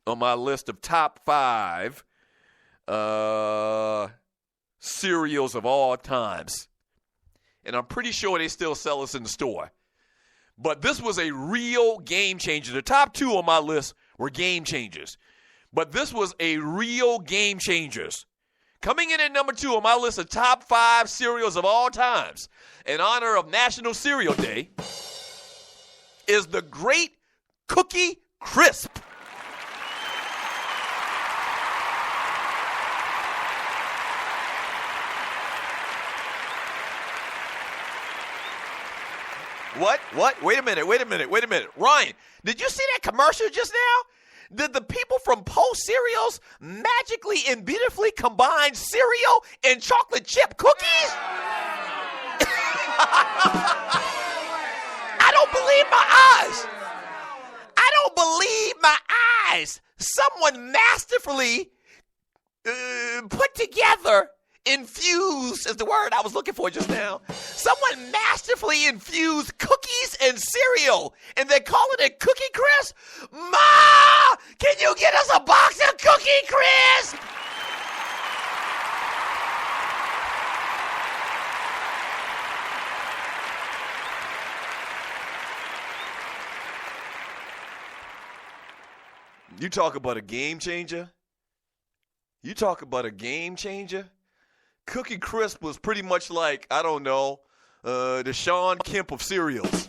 on my list of top 5 cereals of all times. And I'm pretty sure they still sell this in the store. But this was a real game changer. The top 2 on my list were game changers. But this was a real game changers. Coming in at number 2 on my list of top 5 cereals of all times, in honor of National Cereal Day, is the Great Cookie Crisp. What? Wait a minute. Ryan, did you see that commercial just now? Did the people from Post Cereals magically and beautifully combine cereal and chocolate chip cookies? I don't believe my eyes. Someone masterfully put together, infused is the word I was looking for just now. Someone masterfully infused cookies and cereal, and they're calling it Cookie Crisp. Ma, can you get us a box of Cookie Crisp? You talk about a game changer. Cookie Crisp was pretty much like, I don't know, the Sean Kemp of cereals.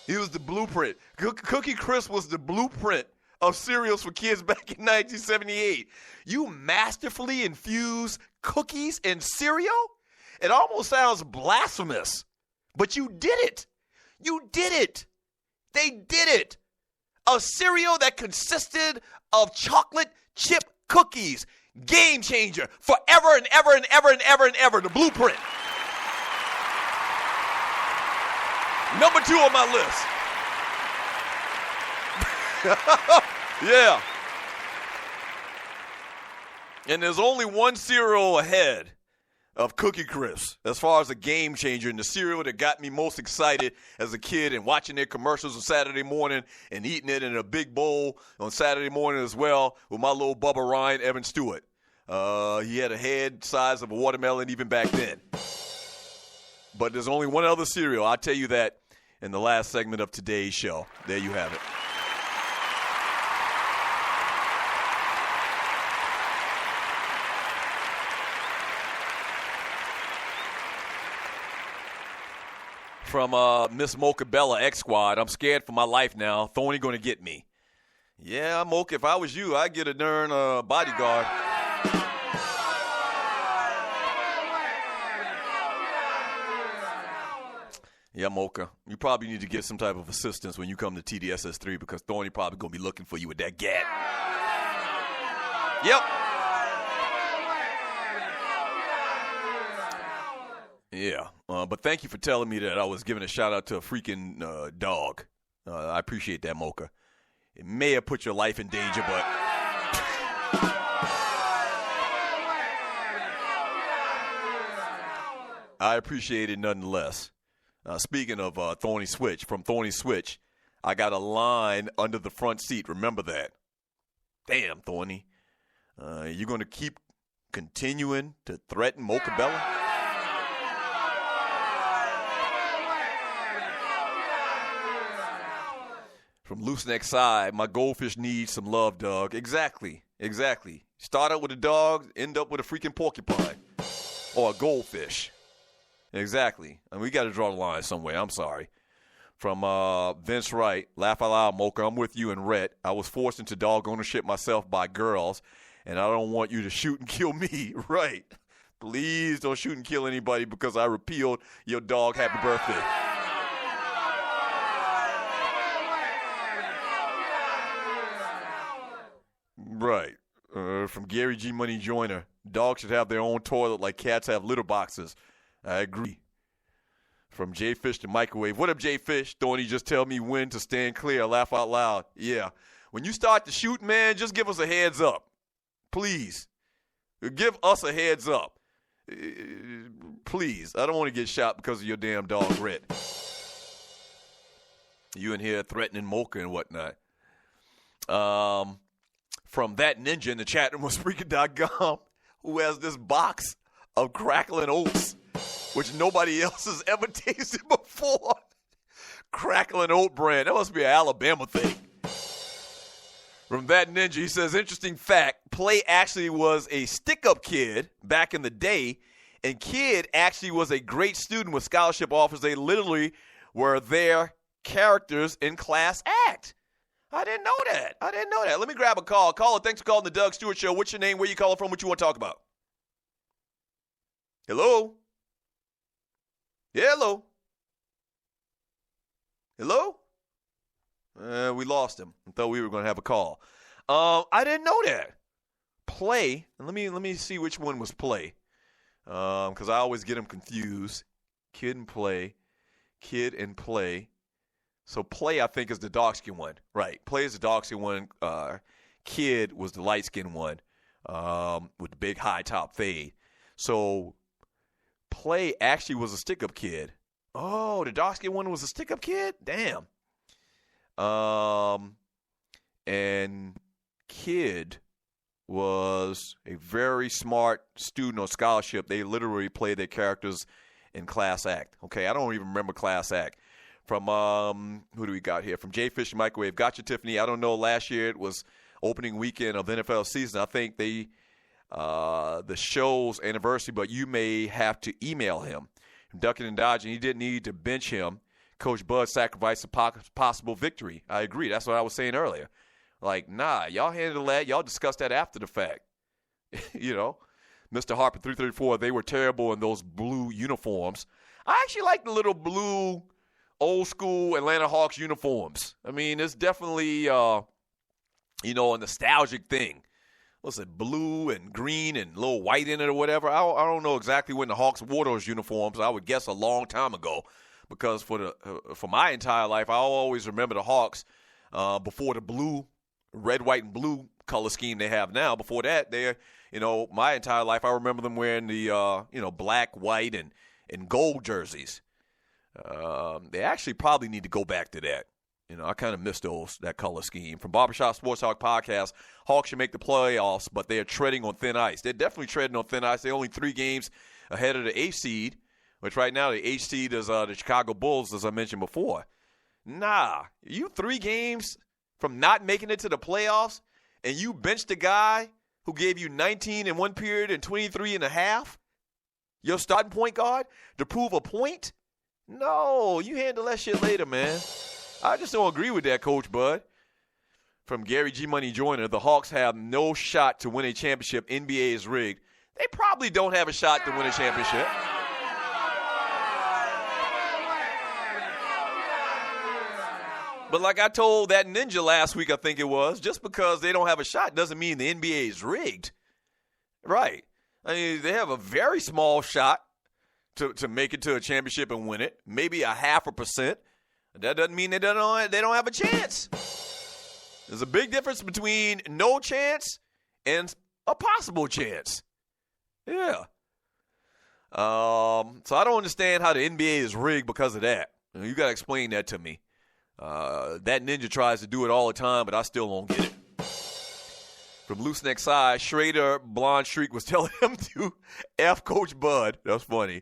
He was the blueprint. Cookie Crisp was the blueprint of cereals for kids back in 1978. You masterfully infused cookies and cereal? It almost sounds blasphemous, but you did it. They did it. A cereal that consisted of chocolate chip cookies. Game changer. Forever and ever and ever and ever and ever. The blueprint. Number 2 on my list. Yeah. And there's only one cereal ahead of Cookie Crisp as far as a game changer, and the cereal that got me most excited as a kid, and watching their commercials on Saturday morning and eating it in a big bowl on Saturday morning as well with my little Bubba Ryan Evan Stewart. He had a head size of a watermelon even back then. But there's only one other cereal. I'll tell you that in the last segment of today's show. There you have it. From Miss Mocha Bella X Squad. I'm scared for my life now. Thorny going to get me. Yeah, Mocha, if I was you, I'd get a darn bodyguard. Yeah, Mocha, you probably need to get some type of assistance when you come to TDSS3 because Thorny probably going to be looking for you with that gat. Yep. Yeah, but thank you for telling me that I was giving a shout-out to a freaking dog. I appreciate that, Mocha. It may have put your life in danger, but... I appreciate it nonetheless. Speaking of Thorny Switch, from Thorny Switch, I got a line under the front seat. Remember that. Damn, Thorny. You going to keep continuing to threaten Mocha Bella? From Looseneck Side, my goldfish needs some love, dog. Exactly. Start out with a dog, end up with a freaking porcupine. Or a goldfish. Exactly. And we got to draw the line somewhere. I'm sorry. From Vince Wright, laugh out loud, Mocha. I'm with you and Rhett. I was forced into dog ownership myself by girls, and I don't want you to shoot and kill me. Right. Please don't shoot and kill anybody because I repealed your dog happy birthday. Right. From Gary G. Money Joyner, dogs should have their own toilet like cats have litter boxes. I agree. From J Fish to Microwave. What up, J Fish? Thorny, just tell me when to stand clear. Laugh out loud. Yeah. When you start to shoot, man, just give us a heads up. Please. Give us a heads up. Please. I don't want to get shot because of your damn dog, Rhett. You in here threatening Mocha and whatnot. from that ninja in the chat room was Spreaker.com, who has this box of crackling oats, which nobody else has ever tasted before. Crackling oat brand. That must be an Alabama thing. From that ninja, he says, interesting fact, Play actually was a stick-up kid back in the day, and Kid actually was a great student with scholarship offers. They literally were their characters in class act. I didn't know that. Let me grab a call. Caller, thanks for calling the Doug Stewart Show. What's your name? Where you calling from? What you want to talk about? Hello? Yeah, hello. Hello? We lost him. I thought we were going to have a call. I didn't know that. Play. And let me see which one was Play. Because I always get them confused. Kid and Play. So Play, I think, is the dark-skinned one. Right. Play is the dark-skinned one. Kid was the light-skinned one with the big high-top fade. So Play actually was a stick-up kid. Oh, the dark-skinned one was a stick-up kid? Damn. And Kid was a very smart student on scholarship. They literally played their characters in class act. Okay, I don't even remember class act. From, who do we got here? From J Fish Microwave. Gotcha, Tiffany. I don't know. Last year it was opening weekend of the NFL season. I think the show's anniversary, but you may have to email him. From Ducking and Dodging, he didn't need to bench him. Coach Bud sacrificed a possible victory. I agree. That's what I was saying earlier. Like, nah, y'all handled that. Y'all discussed that after the fact. You know, Mr. Harper 334, they were terrible in those blue uniforms. I actually like the little blue old school Atlanta Hawks uniforms. I mean, it's definitely, a nostalgic thing. What's it, blue and green and a little white in it or whatever? I don't know exactly when the Hawks wore those uniforms. I would guess a long time ago. Because for my entire life, I always remember the Hawks before the blue, red, white, and blue color scheme they have now. Before that, my entire life, I remember them wearing the black, white, and gold jerseys. They actually probably need to go back to that. I kind of miss that color scheme. From Barbershop Sports Talk Podcast, Hawks should make the playoffs, but they are treading on thin ice. They're definitely treading on thin ice. They're only 3 games ahead of the 8th seed. Which right now the 8th seed is the Chicago Bulls, as I mentioned before. Nah, you 3 games from not making it to the playoffs, and you benched a guy who gave you 19 in one period and 23 and a half, your starting point guard, to prove a point? No, you handle that shit later, man. I just don't agree with that, Coach Bud. From Gary G. Money Joyner, the Hawks have no shot to win a championship. NBA is rigged. They probably don't have a shot to win a championship. But like I told that ninja last week, I think it was, just because they don't have a shot doesn't mean the NBA is rigged. Right. I mean, they have a very small shot to make it to a championship and win it. Maybe a 0.5%. That doesn't mean they don't have a chance. There's a big difference between no chance and a possible chance. Yeah. So I don't understand how the NBA is rigged because of that. You got to explain that to me. That ninja tries to do it all the time, but I still don't get it. From Loose Neck Side, Schrader Blonde Streak was telling him to F Coach Bud. That's funny.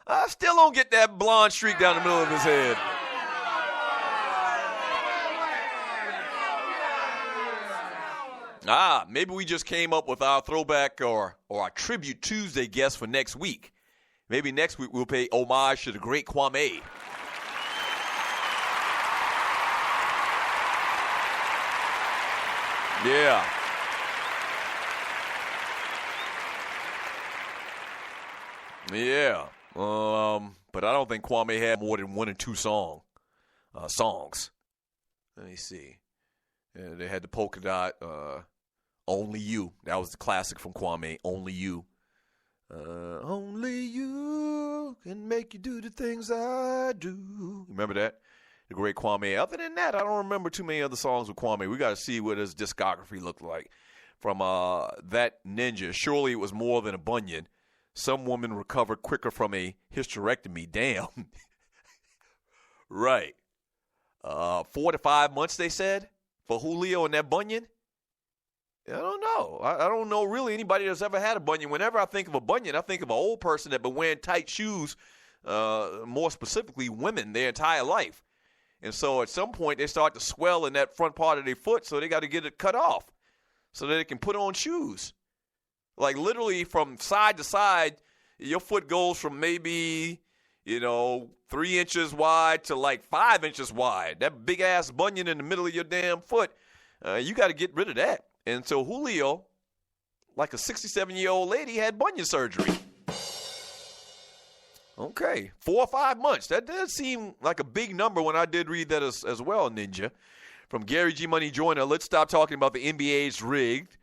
I still don't get that blonde streak down the middle of his head. Maybe we just came up with our throwback or our Tribute Tuesday guest for next week. Maybe next week we'll pay homage to the great Kwame. Yeah. Yeah. But I don't think Kwame had more than 1 or 2 songs. Let me see. Yeah, they had the polka dot, Only You. That was the classic from Kwame, Only You. Only you can make you do the things I do. Remember that? The great Kwame. Other than that, I don't remember too many other songs with Kwame. We got to see what his discography looked like. From that ninja, surely it was more than a bunion. Some woman recovered quicker from a hysterectomy. Damn. Right. 4 to 5 months, they said. for Julio and that bunion? I don't know. I don't know really anybody that's ever had a bunion. Whenever I think of a bunion, I think of an old person that been wearing tight shoes, more specifically women, their entire life. And so at some point they start to swell in that front part of their foot, so they got to get it cut off so that they can put on shoes. Like literally from side to side, your foot goes from maybe, 3 inches wide to like 5 inches wide. That big-ass bunion in the middle of your damn foot, you got to get rid of that. And so Julio, like a 67-year-old lady, had bunion surgery. Okay, 4 or 5 months. That does seem like a big number when I did read that as well, Ninja. From Gary G. Money Joyner, let's stop talking about the NBA's rigged.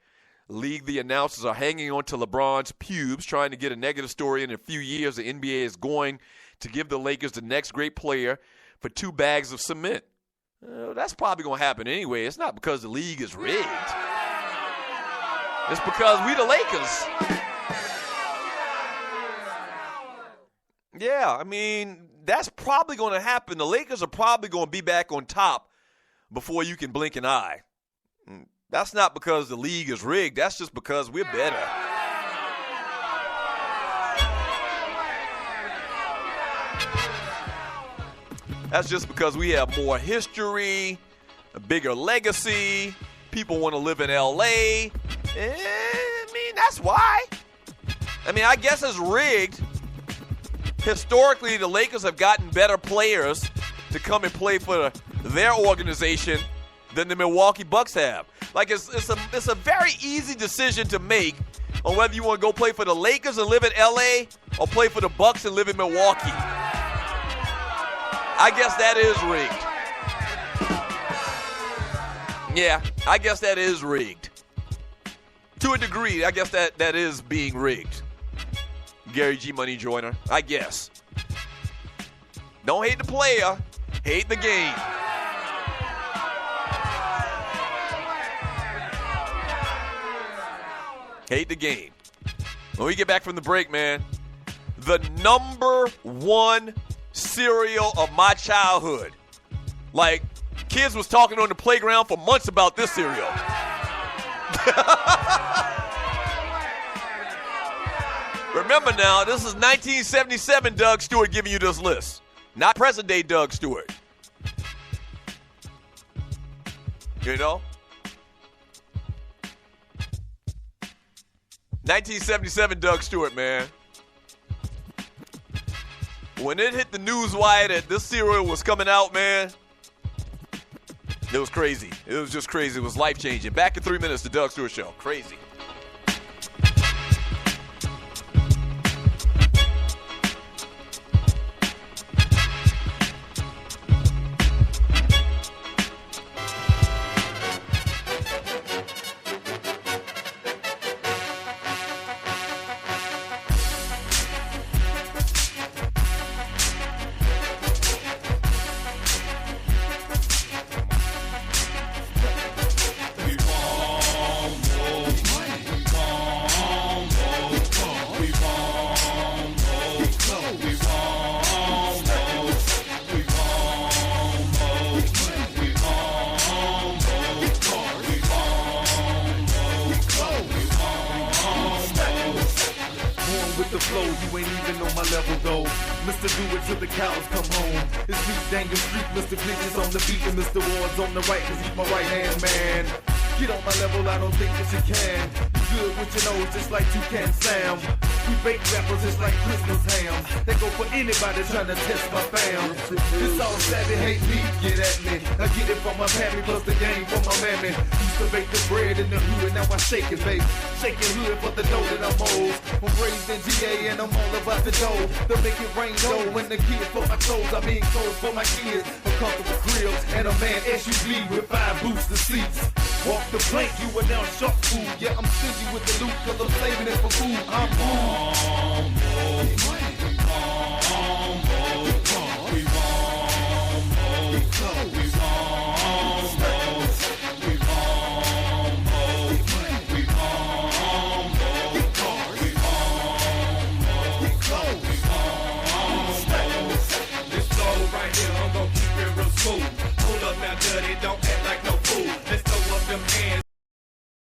League, the announcers are hanging on to LeBron's pubes, trying to get a negative story. In a few years, the NBA is going to give the Lakers the next great player for 2 bags of cement. That's probably going to happen anyway. It's not because the league is rigged. It's because we the Lakers. Yeah, I mean, that's probably going to happen. The Lakers are probably going to be back on top before you can blink an eye. That's not because the league is rigged. That's just because we're better. That's just because we have more history, a bigger legacy. People want to live in L.A. I mean, that's why. I mean, I guess it's rigged. Historically, the Lakers have gotten better players to come and play for their organization than the Milwaukee Bucks have. Like, it's a very easy decision to make on whether you want to go play for the Lakers and live in L.A. or play for the Bucks and live in Milwaukee. I guess that is rigged. Yeah, I guess that is rigged. To a degree, I guess that is being rigged. Gary G. Money Joyner, I guess. Don't hate the player, hate the game. Hate the game. When we get back from the break, man, the number one cereal of my childhood. Like, kids was talking on the playground for months about this cereal. Remember now, this is 1977 Doug Stewart giving you this list. Not present day Doug Stewart. You know? 1977 Doug Stewart, man. When it hit the news wire that this cereal was coming out, man, it was crazy. It was just crazy. It was life-changing. Back in 3 minutes, the Doug Stewart Show. Crazy. On the right, cause he's my right-hand man. Get on my level, I don't think that you can. You good with your nose, just like Toucan Sam. We bake rappers just like Christmas ham. They go for anybody trying to test my fam. This all savvy, hate me, get at me. I get it from my mammy, plus the game from my mammy. Used to bake the bread in the hood, now I shake it, babe. Shaking hood for the dough that I'm old. I'm raised in GA and I'm all about the dough. To make it rain dough when the kids for my clothes. I mean clothes for my kids. A comfortable grill and a man SUV with 5 booster seats. Walk the plank, you are now shark food. Yeah, I'm stingy with the loot, cause I'm saving it for food. I'm food.